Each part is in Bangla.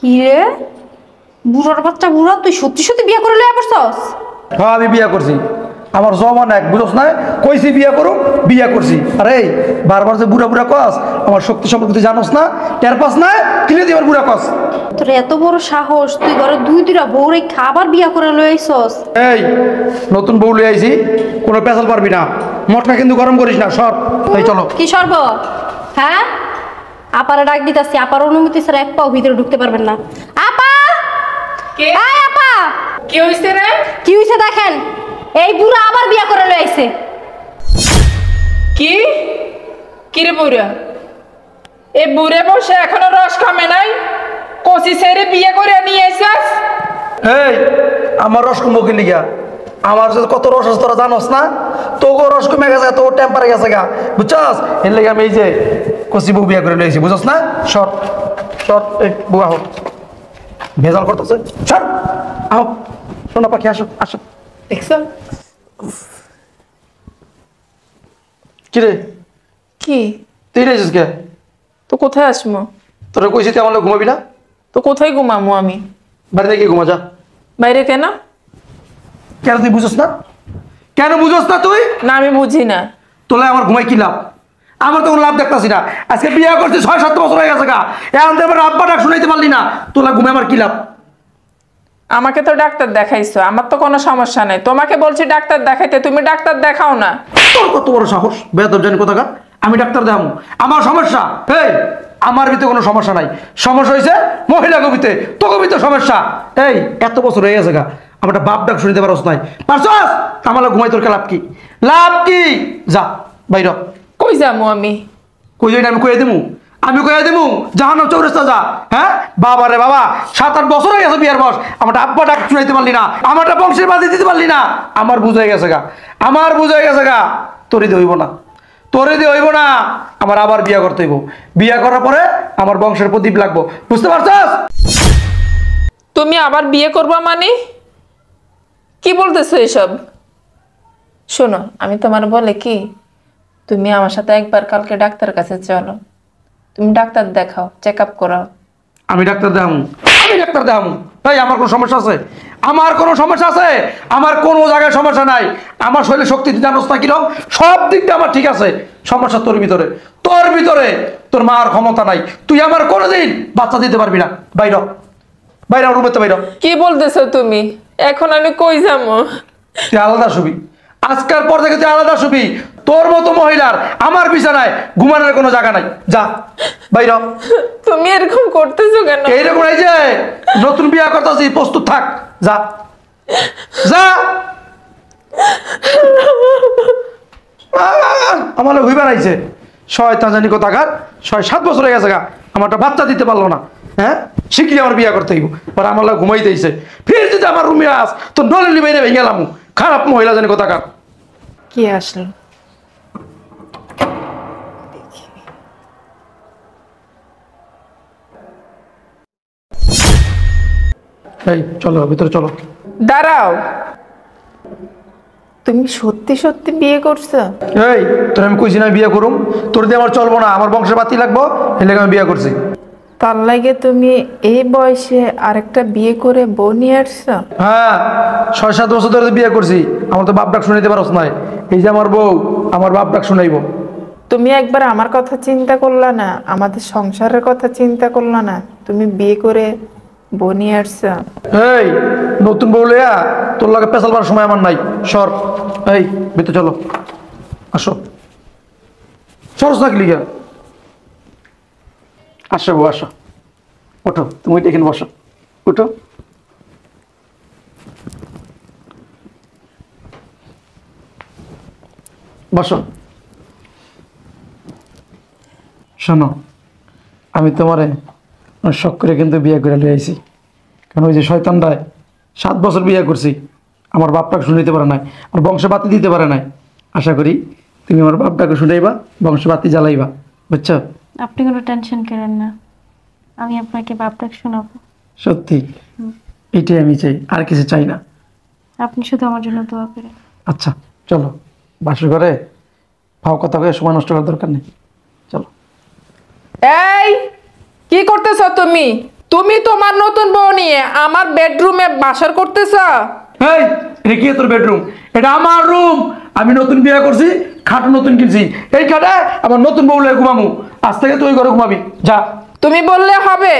কি রে বুড়ার বাচ্চা বুড়া, তুই সত্যি সত্যি বিয়ে করে লইয়া পড়ছস? হ্যাঁ আমি বিয়া করছি। আমার জমান এক বুঝছ না, কইছি বিয়া করুম, বিয়া করছি। আরে বারবার যে বুড়া বুড়া কস, আমার শক্তি সম্পর্কে তুই জানোস না, টের পাস না, কিনে দিবার বুড়া কস। তোর এত বড় সাহস, তুই ঘরে দুইটা বউরে খাবার বিয়া করে লইছস? এই নতুন বউ লই আইছি, কোনো পেছাল পারবি না, মটকা কিন্তু গরম করিস না, সর। এই চলো। কি সর্ব? হ্যাঁ আপারে ডাক দিতাছি, আপার অনুমতি ছাড়া এক পাও ভিতরে ঢুকতে পারবেন না। আপা! কে? এই আপা! কি হইছে রে? কি হইছে দেখেন, এই বুড়া আবার বিয়া করে লই আইছে। কি কি রে বুড়া? এই বুড়ে বসে এখনো রস খামে নাই, কচি ছেড়ে বিয়ে করে নিয়ে এসেছিস? এই আমার রস কমবো কি লিগা? আমার যে কত রস আছে তোরা জানোস না? তোকে রস কমে গেছে, তোর টেম্পারে গেছে গা, বুঝছস? এর লেগে আমি এই যে কচি বউ বিয়া করে লইছি, বুঝছস না? সর সর, এই বুয়া হোক ভেজাল করতেছে, সর। আও সোনা পাখি, আসো আসো। দেখছো কিরে কি? তুই রেছিস কে? তো কোথায় আসবো? তোরা কইছি তুই আমার লগে ঘুমাবি না? তো কোথায় ঘুমামো আমি? বাড়িতে গিয়ে ঘুমা যা। বাইরে কেন? কেন তুই বুঝছস না? কেন বুঝছস না তুই? না আমি বুঝি না। তোলা আমার ঘুমাই কি লাভ? আমার তো কোনো লাভ দেখতাছি না। আজকে বিয়ে করছি 6-7 বছর হয়ে গেছে গা, এখন তো আমার আব্বা ডাক শুনাইতে পারলি না, তোলা ঘুমে আমার কি লাভ? আমাকে তো ডাক্তার দেখাইছো, আমার তো কোনো সমস্যা নাই। তোমাকে বলছি ডাক্তার দেখাইতে, তুমি ডাক্তার দেখাও না। তোর কত বড় সাহস, বেয়াদব জানি কোথাকার! আমি ডাক্তার দেখাবো? আমার সমস্যা? এই আমার ভিতরে কোনো সমস্যা নাই, সমস্যা হয়েছে মহিলা কবিতে, তো কবিতে সমস্যা। এই এত বছর হয়ে গেছে গা, আমার একটা বাপ ডাক শুনিতে পারস নাই, পারছস? আমার ঘুমাই তোর লাভ কি? লাভ কি? যা বাইর। কই যাবো আমি? কই যাই না আমি কইয়া দেবো? আমি কইয়া দেবো জাহান্নাম চৌরাস্তা যা। হ্যাঁ বাবা রে বাবা, 7-8 বছর হয়ে গেছে বিয়ার বয়স, আমার আব্বা ডাক শুনাইতে পারলি না, আমারটা বংশের বাদি দিতে পারলি না। আমার বুঝাই গেছে গা, আমার বুঝাই গেছে গা, তোরে দিয়ে হইব না, তোরে দিয়ে হইব না। আমার আবার বিয়া করতে হইব, বিয়া করার পরে আমার বংশের প্রদীপ লাগবো, বুঝতে পারছস? তুমি আবার বিয়ে করবা মানে? কি বলতেছো এসব? শোনো, আমি তোমার বলে কি, তুমি আমার সাথে একবার কালকে ডাক্তার কাছে চলো, তুমি ডাক্তার দেখাও, চেক আপ করাও। আমি ডাক্তার দেখামু, আমি ডাক্তার দেখামু? তাই আমার কোনো সমস্যা আছে? আমার কোনো সমস্যা আছে? আমার কোনো জায়গায় সমস্যা নাই। আমার শরীরে শক্তি জানোস না কিরকম, সব দিকটা আমার ঠিক আছে। সমস্যা তোর ভিতরে, তোর ভিতরে। তোর মার ক্ষমতা নাই, তুই আমার কোনোদিন বাচ্চা দিতে পারবি না। বাইর বাইর, রুমেতে বাইর। কি বলতেছো তুমি? এখন আমি কই যাবো? তুই আলাদা শুবি, আজকাল পর থেকে তুই আলাদা শুবি। তোর মতো মহিলার আমার বিছানায় ঘুমানোর কোনো জায়গা নাই, যা বাইর। তুমি এরকম করতেছো কেন? এইরকম এই যে নতুন বিয়া করতেছি, প্রস্তুত থাক, যা যা। আমার হই বেড়াইছে শয়তান জানি কোথাকার, 6-7 বছর হয়ে গেছে গা, আমার একটা বাচ্চা দিতে পারলো না। হ্যাঁ শিখলি আমার বিয়া করতে হইব, পরে আমার লাগে ঘুমাই দিয়েছে। ফির যদি আমার রুমে আস তো নলিনি বাইরে ভেঙে গেলাম, খারাপ মহিলা জানি কোথাকার। কি আসলো? এই চলো ভিতরে চলো। দাঁড়াও, তুমি সত্যি সত্যি বিয়ে করছো? এই তোর আমি কইছি না বিয়ে করুম, তোর দিয়ে আমার চলবো না, আমার বংশের বাতি লাগবো, এই লেগে আমি বিয়ে করছি। তার লাগে তুমি এই বয়সে আরেকটা বিয়ে করে বউ নিয়ে আসছো? হ্যাঁ 6-7 বছর ধরে বিয়ে করছি, আমার তো বাপ ডাক শুনাইতে পারস নাই। এই যে আমার বউ, আমার বাপ ডাক শুনাইব। তুমি একবার আমার কথা চিন্তা করলা না? আমাদের সংসারের কথা চিন্তা করলা না? তুমি বিয়ে করে বউ নিয়ে আসছো। এই নতুন বউ লইয়া তোর লাগে পেশাল পাওয়ার সময় আমার নাই, সর। এই ভিতরে চলো, আসো। সরস না লিগা? আসো বউ আসো, ওঠো, তুমি এখানে বসো, উঠো। বসো। শোনো, আমি তোমারে শখ করে কিন্তু বিয়ে করে লিয়ে আইছি, কারণ ওই যে শয়তানটায় 7 বছর বিয়ে করছি, আমার বাপটাকে শুনাইতে পারে নাই, আর বংশ বাতি দিতে পারে নাই। আশা করি তুমি আমার বাপটাকে শুনাইবা, বংশ বাতি জ্বালাইবা, বুঝছো? আপনি কোনো টেনশন করেন না, আমি আপনাকে বাপটা শোনাবো। সত্যি এইটাই আমি চাই, আর কিছু চাই না। আপনি শুধু আমার জন্য দোয়া করেন। আচ্ছা চলো, বাসর ঘরে ফাও কথা কয়ে সময় নষ্ট করার দরকার নেই, চলো। এই কি করতেছো তুমি? তুমি তোমার নতুন বউ নিয়ে আমার বেডরুমে বাসর করতেছ? এই এটা কি তোর বেডরুম? এটা আমার রুম। আমি নতুন বিয়ে করছি, খাট নতুন কিনছি। এই খাটে আমার নতুন বউ লাগে ঘুমামু। আজ থেকে তুই ঘরে ঘুমাবি, যা। তুমি বললে হবে?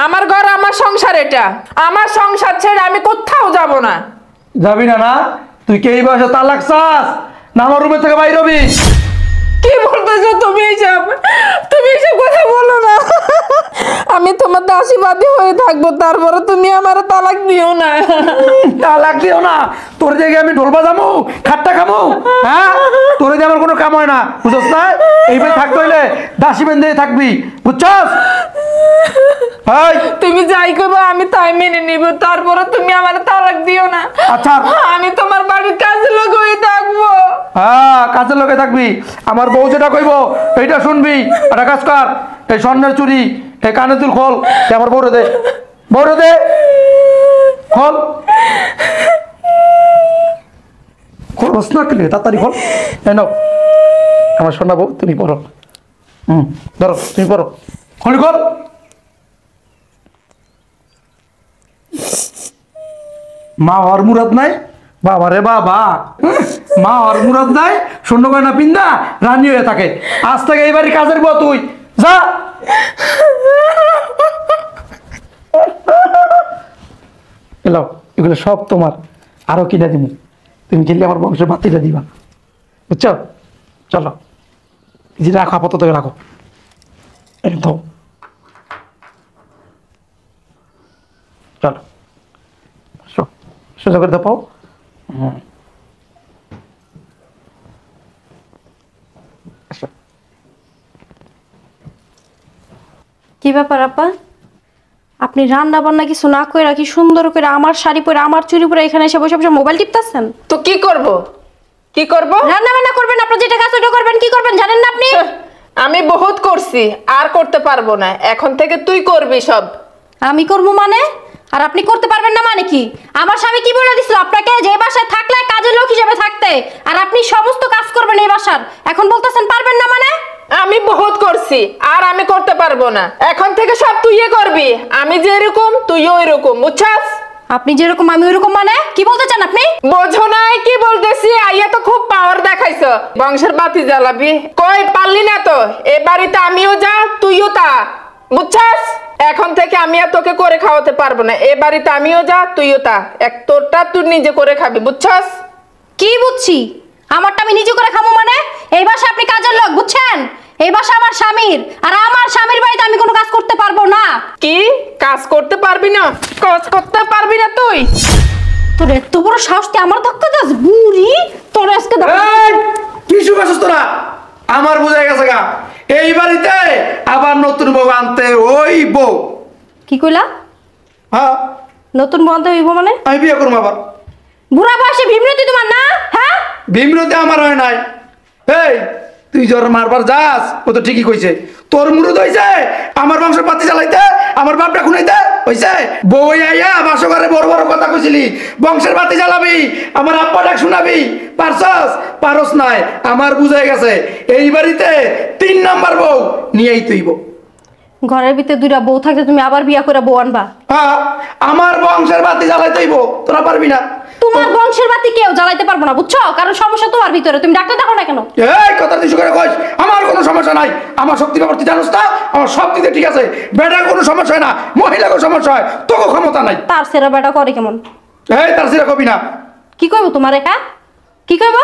আমার ঘর, আমার সংসার, এটা আমার সংসার ছেড়ে আমি কোথাও যাব না। যাবি না? না তুই কে এই বয়সে তালাক চাস? না আমার রুমে থেকে বাইর হবি? কি বলতেছো তুমি এইসব? তুমি এইসব কথা বলো না। আমি তোমার দাসীবাদী হয়ে থাকবো, তারপরে তুমি আমার তালাক দিও না। তালাক দিও না? তোর জায়গায় আমি ঢোল বাজামু, খাট্টা খামু? হ্যাঁ, তোর দিয়ে আমার কোনো কাম হয় না, বুঝছস না? এইভাবে থাকতে হইলে দাসী বেঁধে থাকবি, বুঝছস? তুমি যাই করবে আমি তাই মেনে নিব, তারপরে তুমি আমার তালাক দিও না। আচ্ছা, আমি তোমার বাড়ির কাজের লোক হয়ে থাকবো। হ্যাঁ, কাজের লোকে থাকবি। আমার বউ যেটা কইব এইটা শুনবি। একটা কাজ কর, এই স্বর্ণের চুরি, এই কানে তুল খোল, আমার বউরে দে, বউরে দে, খোল। খোলস না কেন? তাড়াতাড়ি খোল। এই নাও আমার সোনা বউ, তুমি পড়ো। ধরো, তুমি পড়ো। খোল খোল। মা হওয়ার মুরাদ নাই? বাবা রে বাবা, মা হওয়ার মুরাদ নাই, শূন্য গয়না পিন্দা রানী হয়ে থাকে। আজ থেকে এইবারই কাজের বউ তুই, যা। এলো, এগুলো সব তোমার। আরো কিনে দিব, তুমি কিনলে আমার বংশের বাতিটা দিবা, বুঝছো? চলো, যে রাখো, আপাতত রাখো। একদম চলো, সোজা করে দাও। কি ব্যাপার আপা? আপনি রান্না বান্না কিছু না করে কি সুন্দর করে আমার শাড়ি পরে আমার চুড়ি পরে এখানে এসে বসে বসে মোবাইল টিপতেছেন? তো কি করব? কি করব? রান্না বান্না করবেন, আপনার যেটা কাজ ওটা করবেন। কি করবেন জানেন না আপনি? আমি বহুত করছি, আর করতে পারবো না। এখন থেকে তুই করবি সব। আমি করবো মানে? আর আপনি করতে পারবেন না মানে কি? আমার স্বামী কি বলে দিছিল আপনাকে যে এই বাসায় থাকলে কাজের লোক হিসেবে থাকতে, আর আপনি সমস্ত কাজ করবেন এই বাসার। এখন বলতেছেন পারবেন না মানে? আমি বহুত করছি, আর আমি করতে পারবো না। এখন থেকে সব তুই করবি। আমি যেরকম তুইও ওইরকম, বুঝছাস? আপনি যেরকম আমি ওইরকম মানে কি বলতে চান আপনি? বোঝো নাই কি বলতেছি? আইয়া তো খুব পাওয়ার দেখাইছো, বংশের বাতি জ্বালাবি। কই পারলি না তো? এ বাড়িতে আমিও যা, তুইও তা, বুঝছাস? এখন থেকে আমি আর তোকে করে খাওয়াতে পারবো না। এ বাড়িতে আমিও যা, তুইও তা। এক তোরটা তুই নিজে করে খাবি, বুঝছাস? কি বুঝছি? আমারটা আমি নিজে করে খাবো মানে? এই বাসা আপনি কাজের লোক, বুঝছেন? এই বাসা আমার স্বামীর, আর আমার স্বামীর বাড়িতে আমি কোনো কাজ করতে পারবো না। কি কাজ করতে পারবি না? কাজ করতে পারবি না তুই? তোর এত বড় সাহস, তুই আমার ধাক্কা দাস বুড়ি? তোর আজকে কি শুকাছিস তোরা? আমার বোঝা গেছে গা, এই বাড়িতে আবার নতুন বউ আনতে ওই বউ। কি কইলা? হ্যাঁ, নতুন বন্ধ হইব মানে? আমি বিয়ে করবো আবার। বুড়া বয়সে বিমৃতি তোমার না? হ্যাঁ, বিমৃতি আমার হয় নাই। এই তুই জ্বর মারবার যাস, ও তো ঠিকই কইছে। তোর মুরুদ হইছে আমার বংশ পাতি চালাইতে, আমার বাপটা খুনাইতে হইছে। বই আইয়া বাসো ঘরে বড় বড় কথা কইছিলি, বংশের বাতি জ্বালাবি, আমার আব্বা ডাক শোনাবি, পারছস? পারস নাই। আমার বুঝাই গেছে এই বাড়িতে 3 নাম্বার বউ নিয়েই তুইব। ঘরের ভিতরে দুইটা বউ থাকতে তুমি আবার বিয়া করে বউ আনবা? হ্যাঁ, আমার বংশের বাতি জ্বালাইতেইব, তোরা পারবি না। তোমার বংশের বাতি কেউ জ্বালাইতে পারবো না, বুঝছো? কারণ সমস্যা তোমার ভিতরে, তুমি ডাক্তার দেখো না কেন? এই কথা তুই করে কইস, আমার কোনো সমস্যা নাই। আমার শক্তি ব্যাপার তুই জানোস না? আমার সব দিকে ঠিক আছে। বেটার কোনো সমস্যা হয় না, মহিলারও সমস্যা হয়, তোকে ক্ষমতা নাই। তার সেরা বেটা করে কেমন? এই তার সিরা কবি না। কি কইবো তোমারে? হ্যাঁ, কি কইবো?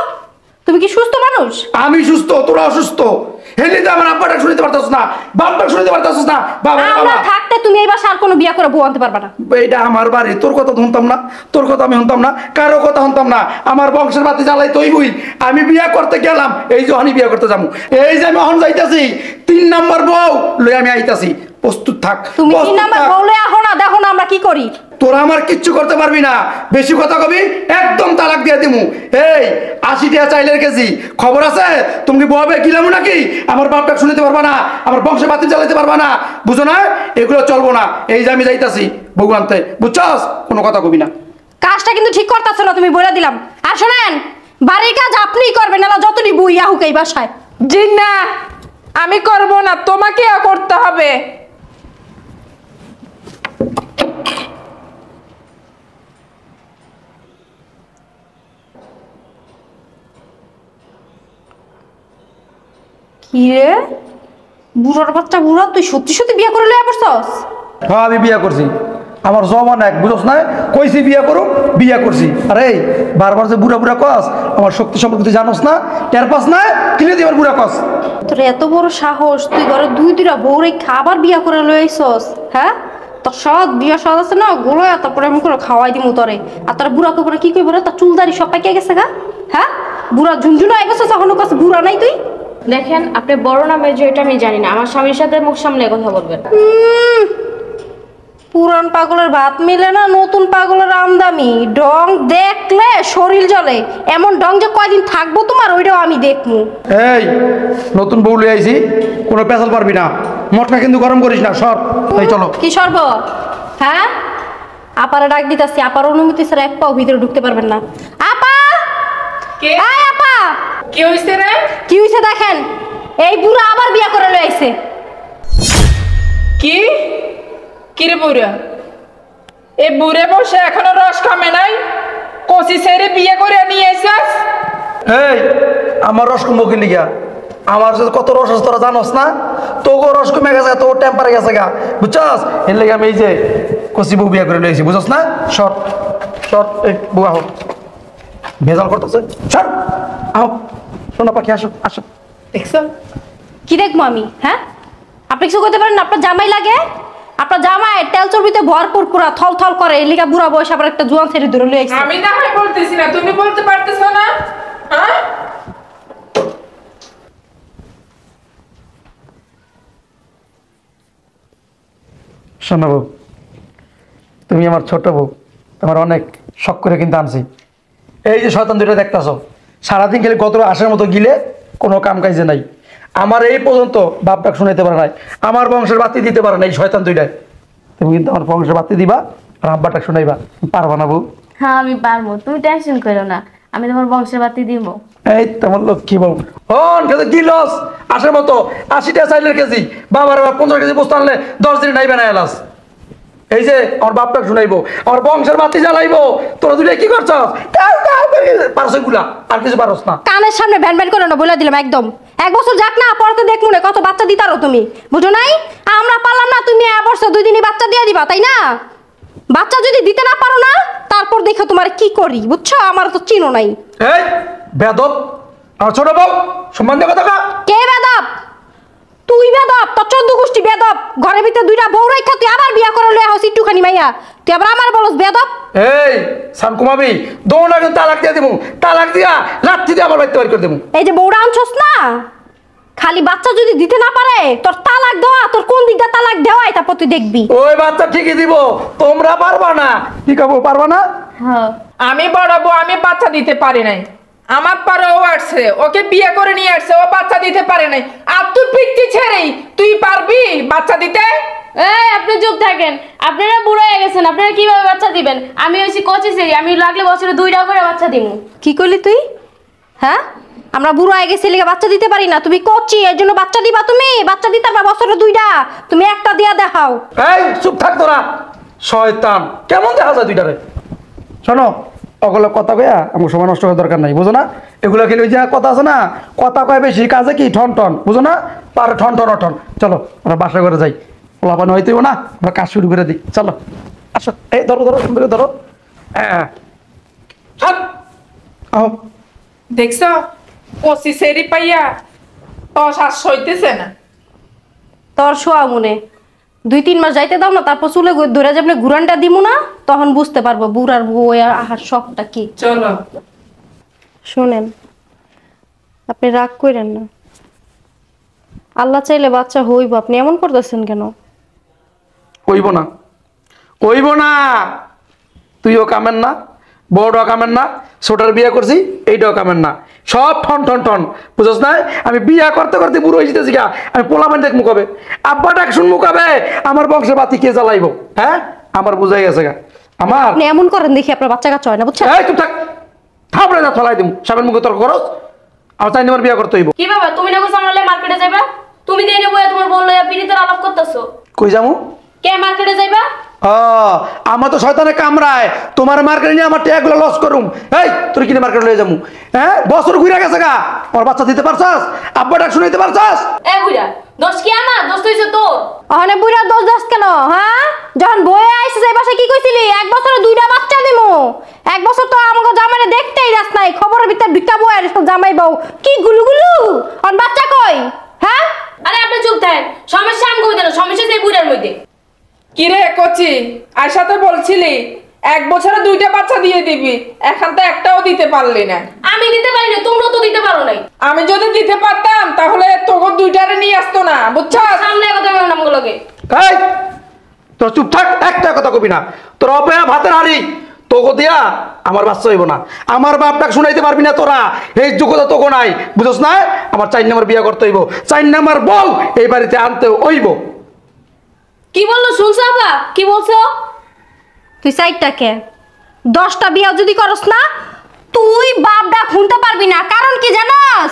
তুমি কি সুস্থ মানুষ? আমি সুস্থ, তোরা অসুস্থ। হেলিতে আমার আব্বাটা শুনতে পারতাস না, বাপটা শুনতে পারতাস না। বাবা আমরা বাবা থাকতে তুমি এই বাসা আর কোনো বিয়া করে বউ আনতে পারবা না। এটা আমার বাড়ি, তোর কথা শুনতাম না, তোর কথা আমি শুনতাম না, কারো কথা শুনতাম না। আমার বংশের বাতি জ্বালাই তুই বুই। আমি বিয়া করতে গেলাম, এই যে আমি বিয়া করতে যাবো, এই যে আমি অহন যাইতাছি 3 নাম্বার বউ লই আমি আইতাছি, প্রস্তুত থাক। তুমি 3 প্রস্তুত নাম্বার থাক। বউ লই আহো না, দেখো না আমরা কি করি। তোরা আমার কিচ্ছু করতে পারবি না। বেশি কথা কবি, একদম তালাক দিয়ে দিমু। এই 80 টাকা চাইলের কেজি, খবর আছে? তুমি কি বলবে কিলামু নাকি? আমার বাপটা শুনতে পারবা না, আমার বংশে বাতি জ্বালাইতে পারবা না, বুঝো না? এগুলো চলবো না। এই যে আমি যাইতাছি বউ আনতে, বুঝছস? কোনো কথা কবি না। কাজটা কিন্তু ঠিক করতেছো না, তুমি বলে দিলাম। আর শোনেন, বাড়ির কাজ আপনিই করবেন, না যতই বইয়া হুক এই বাসায়। জিন্না, আমি করব না, তোমাকে করতে হবে। কি রে বুড়োর বাচ্চা বুড়া, তুই সত্যি সত্যি বিয়ে করে লইয়া পড়ছস? হ্যাঁ আমি বিয়া করছি, আমার জমান এক বুঝছ না, কইছি বিয়া করো বিয়া করছি। আরে বারবার যে বুড়া বুড়া কস, আমার শক্তি সম্পর্কে তুই জানোস না, টের পাস না, কিনে দিবার বুড়া কস। তোর এত বড় সাহস, তুই ঘরে দুইটা বউরে খাবার বিয়া করে লই আইছস? হ্যাঁ, তোর সৎ বিয়া সৎ আছে না, গুলো তারপরে আমি করে খাওয়াই দিমু তোরে। আর তোর বুড়া কবরে কি কইব রে? তোর চুলদারি সব পাইকে গেছে গা। হ্যাঁ, বুড়া ঝুনঝুন হয়ে গেছে, তখনও কাছে বুড়া নাই তুই। দেখেন, আপনি বড় না মেজো এটা আমি জানি না, আমার স্বামীর সাথে মুখ সামলে কথা বলবেন। পুরান পাগলের ভাত মিলে না নতুন পাগলের আমদামি। ডং দেখলে শরীর জ্বলে, এমন ডং যে কয়দিন থাকবো তোমার ওইটাও আমি দেখবো। এই নতুন বউ লই আইছি, কোনো পেছাল পারবি না, মটকা কিন্তু গরম করিস না, সর। এই চলো। কি সর্ব? হ্যাঁ, আপারে ডাক দিতেছি, আপার অনুমতি ছাড়া এক পাও ভিতরে ঢুকতে পারবেন না। আপা, কে? এই আপা, কি হইছে রে? কি হইছে দেখেন, এই বুড়া আবার বিয়া করে লই আইছে। কি কিরে বুড়া, এই বুড়ে বসে এখনো রস খামে নাই, কচি ছেড়ে বিয়ে করে নিয়ে এসেছিস? এই আমার রস কমবো কি লিগা? আমার সাথে কত রস আছে তোরা জানোস না? তোকে রস কমে গেছে, তোর টেম্পারে গেছে গা, বুঝছস? এর লেগে আমি এই যে কচি বউ বিয়া করে লইছি, বুঝছস না? সর সর, এই বুয়া হোক ভেজাল করতেছে, সর। আও সোনা পাখি, আসো আসো। দেখছো? কি দেখবো আমি? হ্যাঁ, আপনি কিছু করতে পারেন না? আপনার জামাই লাগে, আপনার জামাই তেল চর্বিতে ভরপুর, পুরা থল থল করে, এলিকা বুড়া বয়স আবার একটা জোয়ান ছেড়ে ধরে লই আইছে। আমি না হয় বলতেছি না, তুমি বলতে পারতেছো না? হ্যাঁ, শোনো বউ, তুমি আমার ছোট বউ, তোমার অনেক শখ করে কিন্তু আনছি। এই যে শয়তান দুইটা দেখতেছো, সারাদিন খেলে কত আসার মতো গিলে কোনো কাম কাজে নাই। আমার এই পর্যন্ত বাপ ডাক শুনাইতে পারে নাই, আমার বংশের বাতি দিতে পারে না এই শয়তান দুইটায়। তুমি কিন্তু আমার বংশের বাতি দিবা আর আব্বা ডাক শুনাইবা, পারবা না বউ? হ্যাঁ আমি পারবো, তুমি টেনশন করো না, আমি তোমার বংশের বাতি দিব। এই তোমার লক্ষ্মী বউ। হন খেতে কি লস, আসার মতো 80টা চাইলের কেজি, বাবার 50 কেজি বস্তু আনলে 10 দিন নাই বানায় এলাস। এই যে আমার বাপটা শুনাইবো, আমার বংশের বাতি জ্বালাইবো, তোরা দুটো কি করছস? পারছ গুলা, আর কিছু পারস না। কানের সামনে ভ্যান ভ্যান করে না বলে দিলাম একদম। এক বছর যাক না, পরে দেখবো না কত বাচ্চা দিতারো তুমি, বুঝো নাই? আমরা পারলাম না, তুমি বছর 2 দিনই বাচ্চা দিয়ে দিবা, তাই না? বাচ্চা যদি দিতে না পারো না, তারপর দেখো তোমার কি করি, বুঝছো? আমার তো চিনো নাই। এই বেদব, আমার ছোট বউ সম্মান দিয়ে কথা কা। কে বেদব? তুই বেদব, তোর 14 গোষ্ঠী বেদব। ঘরের ভিতরে 2টা বউ রাখা তুই আবার বিয়া করে লয়ে হস একটুখানি মাইয়া, তুই আবার আমার বলস বেদব। এই সান কুমাবি, দৌড় আগে তালাক দিয়ে দেবো, তালাক দিয়া লাঠি দিয়ে আমার বাড়িতে বাড়ি করে দেবো। এই যে বউরা আনছস না, খালি বাচ্চা যদি দিতে না পারে, তোর তালাক দেওয়া, তোর কোন দিকটা তালাক দেওয়াই তারপর তুই দেখবি। ওই বাচ্চা ঠিকই দিব, তোমরা পারবা না। কি কব, পারবা না? হ্যাঁ আমি বড়াবো, আমি বাচ্চা দিতে পারি নাই। আমার পারে ও আসছে, ওকে বিয়ে করে নিয়ে আসছে, ও বাচ্চা দিতে পারে নাই। আর তুই পিচ্ছি ছেড়েই তুই পারবি বাচ্চা দিতে? এই আপনি চুপ থাকেন, আপনারা বুড়ো হয়ে গেছেন, আপনারা কিভাবে বাচ্চা দিবেন? আমি হইছি কচি সেরি, আমি লাগলে বছরে 2টা করে বাচ্চা দিব। কি করলি তুই? হ্যাঁ, আমরা বুড়ো হয়ে গেছি লেগে বাচ্চা দিতে পারি না, তুমি কচি এর জন্য বাচ্চা দিবা? তুমি বাচ্চা দিতে পারবা বছরে 2টা, তুমি একটা দিয়া দেখাও। এই চুপ থাক তোরা, শয়তান কেমন দেখা যায় দুইটারে। শোনো, ওগুলো কথা কয়া আমার সময় নষ্ট করার দরকার নাই, বুঝো না? এগুলো খেলে ওই যে কথা আছে না, কথা কয় বেশি, কাজে কি ঠন ঠন, বুঝো না? পারে ঠন ঠন ঠন। চলো আমরা বাসা করে যাই, পোলাপানি হইতেও না, আমরা কাজ শুরু করে দিই। চলো আসো, এই ধরো ধরো, সুন্দর করে ধরো। হ্যাঁ চল, আহ দেখছ কচি সেরি পাইয়া তো শ্বাস হইতেছে না। তোর শোয়া মনে 2-3 মাস যাইতে দাও না, তারপর চুলে ধরে যাবে ঘুরানটা দিমু না, তখন বুঝতে পারবো বুড়ার বউ আহার শখটা কি। চলো। শুনেন, আপনি রাগ করেন না, আল্লাহ চাইলে বাচ্চা হইব, আপনি এমন করতেছেন কেন? কইব না, কইব না। তুইও কামেন না, বড়টাও কামেন না, ছোটার বিয়ে করছি এইটাও কামেন না, সব ঠন ঠন ঠন, বুঝছ না? আমি বিয়া করতে করতে বুড়ো হয়ে যেতেছি গা, আমি পোলাপান দেখমু কবে, আব্বা ডাক শুনমু কবে, আমার বংশের বাতি কে জ্বালাইব? হ্যাঁ, আমার বুঝাই গেছে গা। আমার আপনি এমন করেন দেখি আপনার বাচ্চা কাচ্চা হয় না, বুঝছেন? এই চুপ থাক, থাপড়ে না ফলাই দিমু, সাবেন মুখে তর্ক করস। আমার চাই আমার বিয়া করতে হইব। কি বাবা, তুমি না কইছো আমরা মার্কেটে যাইবা? তুমি দিয়ে নেবো, তোমার বললো পিড়িতে আলাপ করতেছো। কই যামু? কে মার্কেটে যাইবা? ও আমার তো শয়তানে কামড়ায়, তোমার মার্কেটে নিয়ে আমার ট্যাগুলো লস করুম। এই তুই কিনে মার্কেটে লয়ে যাবো? হ্যাঁ বছর ঘুরে গেছে গা, আমার বাচ্চা দিতে পারছাস? আব্বা ডাক শুনাইতে পারছাস? এ বুইড়া, দোষ কি আমার? দোষ হইছে তোর। ওখানে বুড়া দোষ দোষ কেন? হ্যাঁ যখন বয়ে আইসিস এই বাসায় কি কইছিলি 1 বছরে 2টা বাচ্চা দিমু? 1 বছর তো আমাকে জামাইরে দেখতেই যাস নাই, খবরের ভিতর ভিক্ষা বয়ে সব জামাই বউ কি গুলুগুলু আর বাচ্চা কই? হ্যাঁ আরে আপনি চুপ থাকেন, সমস্যা আমি কই দেন, সমস্যা সেই বুইড়ার মধ্যে। কিরে কচি, আয়শা তো বলছিলি 1 বছরে 2টা বাচ্চা দিয়ে দিবি, এখন তো একটাও দিতে পারলি না। আমি দিতে পারি না, তোমরা তো দিতে পারো নাই। আমি যদি দিতে পারতাম তাহলে তোকে 2টারে নিয়ে আসতো না, বুঝছস? সামনে কথা বলো নামগুলোকে। এই তোর চুপ থাক, একটা কথা কবি না। তোর অপয়া ভাতের হাড়ি তোকে দিয়া আমার বাচ্চা হইব না। আমার বাপ ডাক শুনাইতে পারবি না তোরা, এই যোগ্যতা তোকে নাই, বুঝছ না? আমার 4 নম্বর বিয়ে করতে হইব, 4 নম্বর বউ এই বাড়িতে আনতে হইব। কি বললো শুনছো আপা? কি বলছো? তুই সাইডটা কে? 10টা বিয়া যদি করস না তুই বাপ ডাক শুনতে পারবি না। কারণ কি জানাস?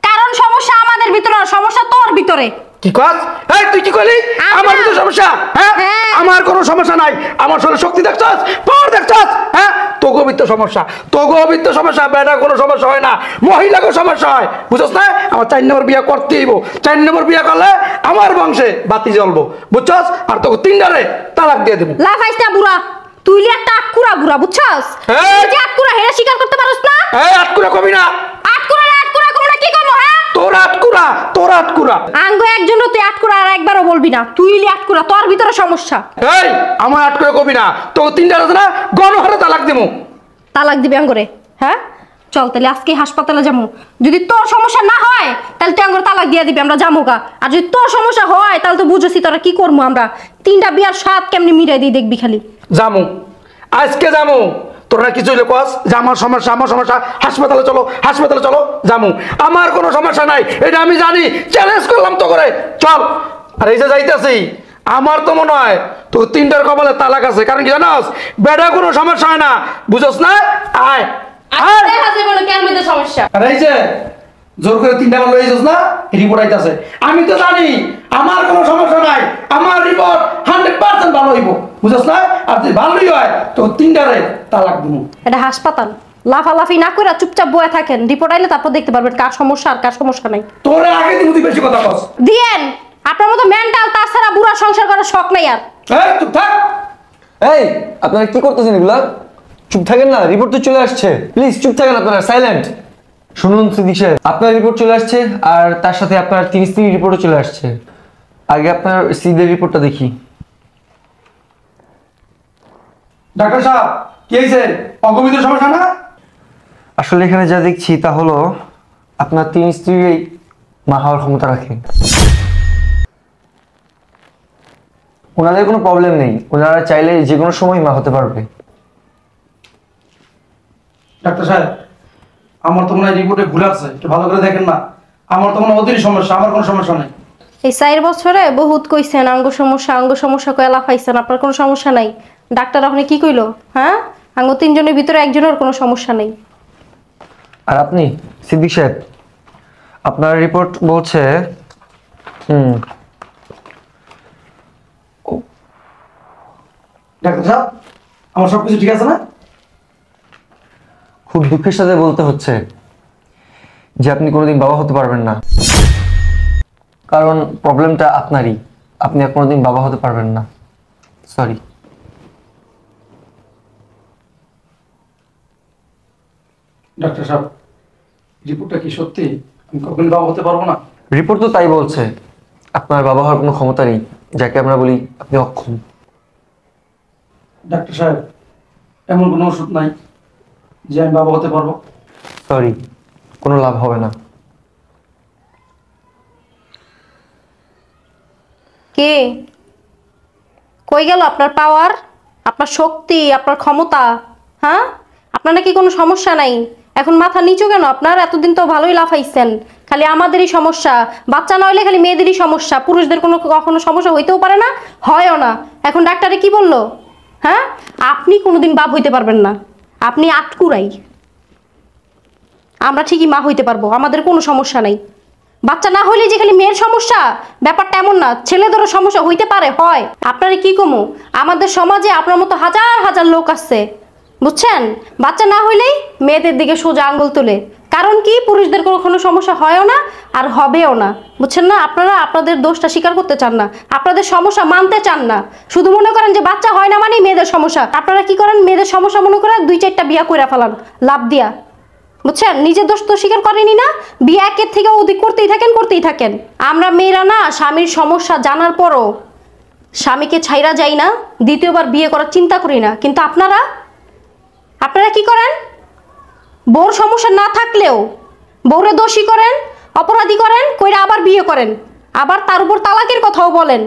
কারণ সমস্যা আমাদের ভিতরে না, সমস্যা তোর ভিতরে। কি কস? এই তুই কি কইলি? আমার ভিতরে সমস্যা? হ্যাঁ আমার কোনো সমস্যা নাই, আমার শরীরে শক্তি দেখছস, পাওয়ার দেখছস? হ্যাঁ তোগো ভিতরে সমস্যা, তোগো ভিতরে সমস্যা, বেটা কোনো সমস্যা হয় না, মহিলাকে সমস্যা হয়, বুঝছস না? আমার 4 নম্বর বিয়ে করতেই হইব, 4 নম্বর বিয়ে করলে আমার বংশে বাতি জ্বলবো, বুঝছস? আর তোকে 3টারে তালাক দিয়ে দেব। লাফাইস্তা বুড়া, তুই লি একটা আটকুরা বুড়া, বুঝছস? এই! তুই যে আটকুরা হেরা স্বীকার করতে পারস না? এই আটকুরা কবি না, আটকুরা কোমরা কি করবো? হ্যাঁ তোর আটকুরা আঙ্গ একজনও তুই আটকুরা আর একবারও বলবি না। তুই লি আটকুরা, তোর ভিতরে সমস্যা। এই আমার আটকুরা কবি না, তোকে 3টারে না গণহারে তালাক দেব। তালাক দিবি আঙ্গরে? হ্যাঁ চল তাহলে আজকে হাসপাতালে যাবো। যদি তোর সমস্যা না হয় তাহলে তুই আঙ্গরে তালাক দিয়ে দিবি, আমরা যাবো গা। আর যদি তোর সমস্যা হয় তাহলে তো বুঝছি তোরা কি করবো আমরা। 3টা বিয়ার স্বাদ কেমনি মিটাই দিই দেখবি খালি। জামু আজকে জামু, তোরা কিছু হইলে কস যে আমার সমস্যা, হাসপাতালে চলো জামু। আমার কোনো সমস্যা নাই, এটা আমি জানি, চ্যালেঞ্জ করলাম তো করে চল। আর এই যে যাইতেছি, আমার তো মনে হয় তো 3টার কপালে তালাক আছে। কারণ কি জানাস, বেটা কোনো সমস্যা হয় না, বুঝছস না? আয় আয়। দেখা যাবে না কেন মধ্যে সমস্যা। আর এই যে জোর করে 3টা বার লইছস না, রিপোর্ট আইতাছে। আমি তো জানি আমার কোনো সমস্যা নাই, আমার রিপোর্ট 100% ভালো হইব, বুঝছস না? আর যদি ভালোই হয় তো 3টারে তালাক দিব। এটা হাসপাতাল, লাফালাফি না করে চুপচাপ বয়ে থাকেন। রিপোর্ট আইলে তারপর দেখতে পারবেন কার সমস্যা আর কার সমস্যা নাই। তোরে আগে দিন তুই বেশি কথা কস। দিয়েন আপনার মতো মেন্টাল, তাছাড়া বুড়া সংসার করার শখ নাই আর। এই চুপ থাক। এই আপনারা কি করতেছেন এগুলা? চুপ থাকেন না, রিপোর্ট তো চলে আসছে। প্লিজ চুপ থাকেন আপনারা, সাইলেন্ট। শুনুন সিদ্দিক সাহেব, আপনার রিপোর্ট চলে আসছে আর তার সাথে আপনার 3 স্ত্রীর রিপোর্টও চলে আসছে। আগে আপনার সিদের রিপোর্টটা দেখি। ডাক্তার সাহেব কি হয়েছে? অঙ্গবিদ্যুৎ সমস্যা না? আসলে এখানে যা দেখছি তা হলো আপনার 3 স্ত্রী মা হওয়ার ক্ষমতা রাখে। ওনাদের কোনো প্রবলেম নেই, ওনারা চাইলে যে কোনো সময় মা হতে পারবে। ডাক্তার সাহেব আমার তো মনে হয় রিপোর্টে ভুল আছে, একটু ভালো করে দেখেন না। আমার তো মনে হয় ওদেরই সমস্যা, আমার কোনো সমস্যা নেই। এই 4 বছরে বহুত কইছেন আঙ্গ সমস্যা কয়ে লাফাইছেন, আপনার কোনো সমস্যা নাই। ডাক্তার ওখানে কি কইলো? হ্যাঁ আঙ্গ 3 জনের ভিতরে একজনের কোনো সমস্যা নেই। আর আপনি সিদ্দিক সাহেব, আপনার রিপোর্ট বলছে ডাক্তার সাহেব আমার সবকিছু ঠিক আছে না? খুব দুঃখের সাথে বলতে হচ্ছে যে আপনি কোনোদিন বাবা হতে পারবেন না, কারণ প্রবলেমটা আপনারই। আপনি আর কোনোদিন বাবা হতে পারবেন না, সরি। ডাক্তার সাহেব রিপোর্টটা কি সত্যি? আমি কখনো বাবা হতে পারবো না? রিপোর্ট তো তাই বলছে, আপনার বাবা হওয়ার কোনো ক্ষমতা নেই, যাকে আমরা বলি আপনি অক্ষম। ডাক্তার সাহেব এমন কোনো ওষুধ নাই যে আমি বাবা হতে পারবো? সরি, কোনো লাভ হবে না। কে কই গেল আপনার পাওয়ার, আপনার শক্তি, আপনার ক্ষমতা? হ্যাঁ আপনার নাকি কোনো সমস্যা নাই, এখন মাথা নিচু কেন আপনার? এতদিন তো ভালোই লাফাইছেন, খালি আমাদেরই সমস্যা, বাচ্চা না হইলে খালি মেয়েদেরই সমস্যা, পুরুষদের কোনো কখনো সমস্যা হইতেও পারে না, হয়ও না। এখন ডাক্তারে কি বললো? হ্যাঁ আপনি কোনোদিন বাপ হইতে পারবেন না, আপনি আটকুরাই। আমরা ঠিকই মা হইতে পারবো, আমাদের কোনো সমস্যা নাই। বাচ্চা না হইলে যে খালি মেয়ের সমস্যা, ব্যাপারটা এমন না, ছেলেদেরও সমস্যা হইতে পারে, হয়। আপনারা কি কমু, আমাদের সমাজে আপনার মতো হাজার হাজার লোক আছে, বুঝছেন? বাচ্চা না হইলেই মেয়েদের দিকে সোজা আঙ্গুল তোলে। কারণ কি, পুরুষদের কোনো সমস্যা হয়ও না আর হবেও না, বুঝছেন না? আপনারা আপনাদের দোষটা স্বীকার করতে চান না, আপনাদের সমস্যা মানতে চান না, শুধু মনে করেন যে বাচ্চা হয় না মানেই মেয়েদের সমস্যা। আপনারা কি করেন, মেয়েদের সমস্যা মনে করে 2-4টা বিয়া কইরা ফেলান লাভ দিয়া, বুঝছেন? নিজের দোষ তো স্বীকার করেনি না, বিয়ে একের থেকে অধিক করতেই থাকেন। আমরা মেয়েরা না স্বামীর সমস্যা জানার পরও স্বামীকে ছাইরা যাই না, দ্বিতীয়বার বিয়ে করার চিন্তা করি না। কিন্তু আপনারা কি করেন, বউর সমস্যা না থাকলেও বউরে দোষী করেন, অপরাধী করেন, কইরা আবার বিয়ে করেন, আবার তার উপর তালাকের কথাও বলেন,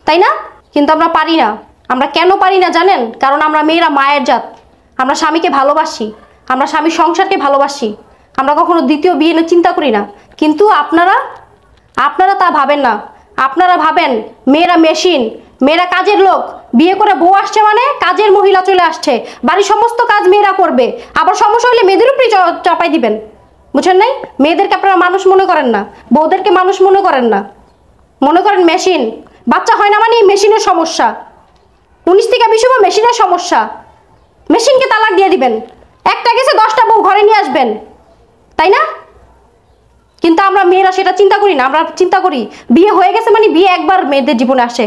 তাই না? কিন্তু আমরা পারি না। আমরা কেন পারি না জানেন? কারণ আমরা মেয়েরা মায়ের জাত, আমরা স্বামীকে ভালোবাসি, আমরা স্বামীর সংসারকে ভালোবাসি, আমরা কখনো দ্বিতীয় বিয়ে নিয়ে চিন্তা করি না। কিন্তু আপনারা তা ভাবেন না। আপনারা ভাবেন মেয়েরা মেশিন, মেয়েরা কাজের লোক, বিয়ে করে বউ আসছে মানে কাজের মহিলা চলে আসছে, বাড়ির সমস্ত কাজ মেয়েরা করবে, আবার সমস্যা হলে মেয়েদের উপরেই চাপাই দিবেন, বুঝেন নাই? মেয়েদেরকে আপনারা মানুষ মনে করেন না, বউদেরকে মানুষ মনে করেন না, মনে করেন মেশিন। বাচ্চা হয় না মানে মেশিনের সমস্যা, 19 থেকে 20 মেশিনের সমস্যা, মেশিনকে তালাক দিয়ে দিবেন, একটা গেছে 10টা বউ ঘরে নিয়ে আসবেন, তাই না? কিন্তু আমরা মেয়েরা সেটা চিন্তা করি না। আমরা চিন্তা করি বিয়ে হয়ে গেছে মানে বিয়ে একবার মেয়েদের জীবনে আসে,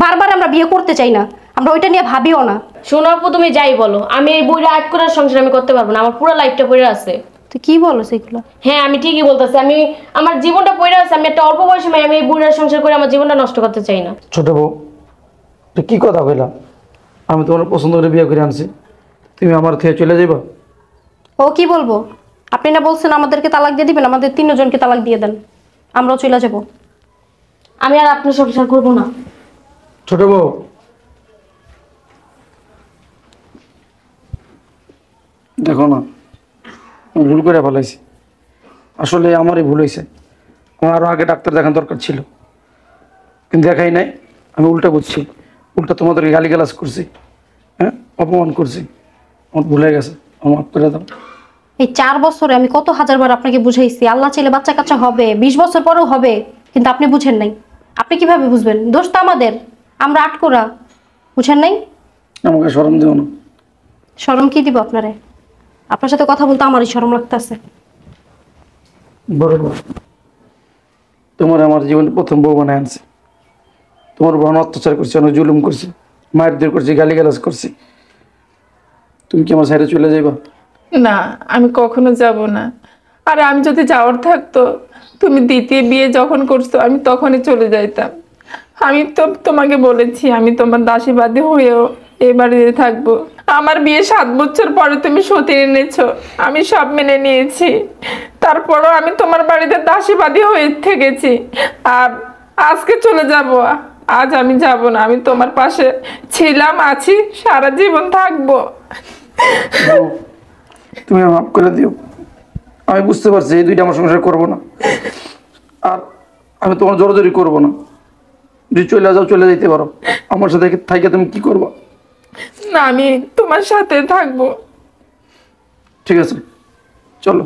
বারবার আমরা বিয়ে করতে চাই না, আমরা ওইটা নিয়ে ভাবিও না। শোনো আপু, তুমি যাই বলো, আমি এই বইটা আট করার সংসার আমি করতে পারবো না, আমার পুরো লাইফটা পড়ে আছে। তুই কি বলো সেগুলো? হ্যাঁ আমি ঠিকই বলতেছি, আমি আমার জীবনটা পড়ে আছে, আমি একটা অল্প বয়সে মেয়ে, আমি এই বুড়ার সংসার করে আমার জীবনটা নষ্ট করতে চাই না। ছোট বউ, তুই কি কথা কইলা? আমি তোমার পছন্দ করে বিয়ে করে আনছি, তুমি আমার থেকে চলে যাইবা? ও কি বলবো? আপনি না বলছেন আমাদেরকে তালাক দিয়ে দিবেন, আমাদের 3 জনকে তালাক দিয়ে দেন, আমরাও চলে যাব। আমি আর আপনার সংসার করবো না। ছোট বউ, দেখো না, আমি ভুল করে ফেলাইছি, আসলে আমারই ভুল হয়েছে। আমার আরও আগে ডাক্তার দেখান দরকার ছিল, কিন্তু দেখাই নাই। আমি উল্টা বুঝছি, উল্টা তোমাদেরকে গালিগালাজ করছি, হ্যাঁ, অপমান করছি। আমার ভুলে গেছে, আমার মাফ করে দাও। এই 4 বছরে আমি কত হাজারবার আপনাকে বুঝাইছি, আল্লাহ চাইলে বাচ্চা কাচ্চা হবে, 20 বছর পরেও হবে, কিন্তু আপনি বুঝেন নাই। আপনি কিভাবে বুঝবেন? দোষ তো আমাদের, আমরা আটকোরা, বুঝেন নাই? আমাকে শরম দিও না। শরম কি দিব আপনারে? আপনার সাথে কথা বলতে আমারই শরম লাগতেছে। বড় বউ, তোমার আমার জীবনে প্রথম বউ বানায় আনছে, তোমার বোন অত্যাচার করছে, অনেক জুলুম করছে, মায়ের দিয়ে করছি, গালিগালাজ করছি। তুমি কি আমার সাইডে চলে যাইবা? না, আমি কখনো যাব না। আর আমি যদি যাওয়ার থাকতো, তুমি দ্বিতীয় বিয়ে যখন করছো আমি তখনই চলে যাইতাম। আমি তো তোমাকে বলেছি আমি তোমার দাসীবাদী হয়েও এ বাড়িতে থাকবো। আমার বিয়ে 7 বছর পরে তুমি সতীন এনেছো, আমি সব মেনে নিয়েছি, তারপরও আমি তোমার বাড়িতে দাসীবাদী হয়ে থেকেছি। আর আজকে চলে যাব? আজ আমি যাব না, আমি তোমার পাশে ছিলাম, আছি, সারা জীবন থাকবো। বউ, তুমি মাফ করে দিও। আমি বুঝতে পারছি এই 2টা আমার সংসার করবো না, আর আমি তোমার জোরাজোরি করবো না। যদি চলে যাও, চলে যেতে পারো, আমার সাথে থাইকে তুমি কি করবা? না, আমি তোমার সাথে থাকবো। ঠিক আছে, চলো।